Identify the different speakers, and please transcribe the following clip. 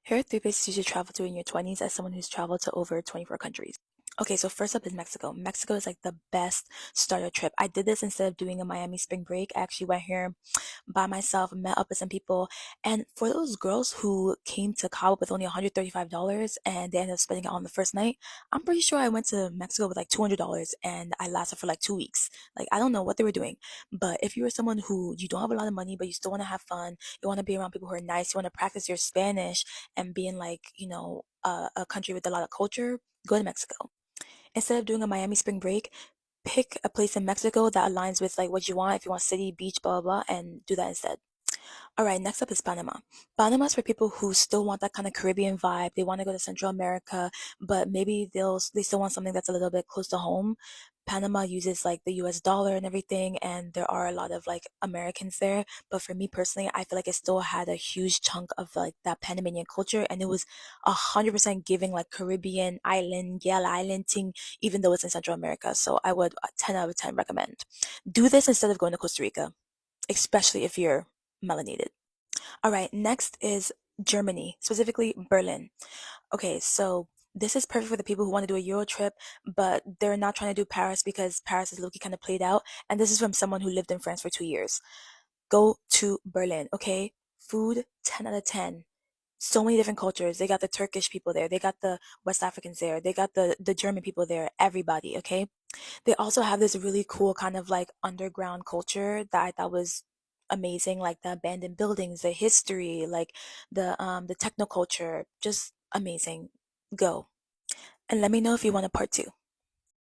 Speaker 1: Here are three places you should travel to in your 20s as someone who's traveled to over 24 countries. Okay, so first up is Mexico. Mexico is like the best starter trip. I did this instead of doing a Miami spring break. I actually went here by myself, met up with some people. And for those girls who came to Cabo with only $135 and they ended up spending it on the first night, I'm pretty sure I went to Mexico with like $200 and I lasted for like 2 weeks. Like, I don't know what they were doing. But if you were someone who you don't have a lot of money, but you still want to have fun, you want to be around people who are nice, you want to practice your Spanish and be in like, a country with a lot of culture, go to Mexico. Instead of doing a Miami spring break, pick a place in Mexico that aligns with like what you want. If you want city, beach, blah, blah, blah, and do that instead. All right, next up is Panama. Panama is for people who still want that kind of Caribbean vibe. They want to go to Central America, but maybe they still want something that's a little bit close to home. Panama uses like the US dollar and everything, and there are a lot of like Americans there. But for me personally, I feel like it still had a huge chunk of like that Panamanian culture, and it was 100% giving like Caribbean island, Yale Island thing, even though it's in Central America. So I would 10 out of 10 recommend. Do this instead of going to Costa Rica, especially if you're melanated. All right, next is Germany, specifically Berlin. Okay, so this is perfect for the people who want to do a Euro trip, but they're not trying to do Paris because Paris is low-key kind of played out. And this is from someone who lived in France for 2 years. Go to Berlin, okay? Food, 10 out of 10. So many different cultures. They got the Turkish people there. They got the West Africans there. They got the German people there. Everybody, okay? They also have this really cool kind of like underground culture that I thought was amazing, like the abandoned buildings, the history, like the techno culture, just amazing. Go. And let me know if you want a part two.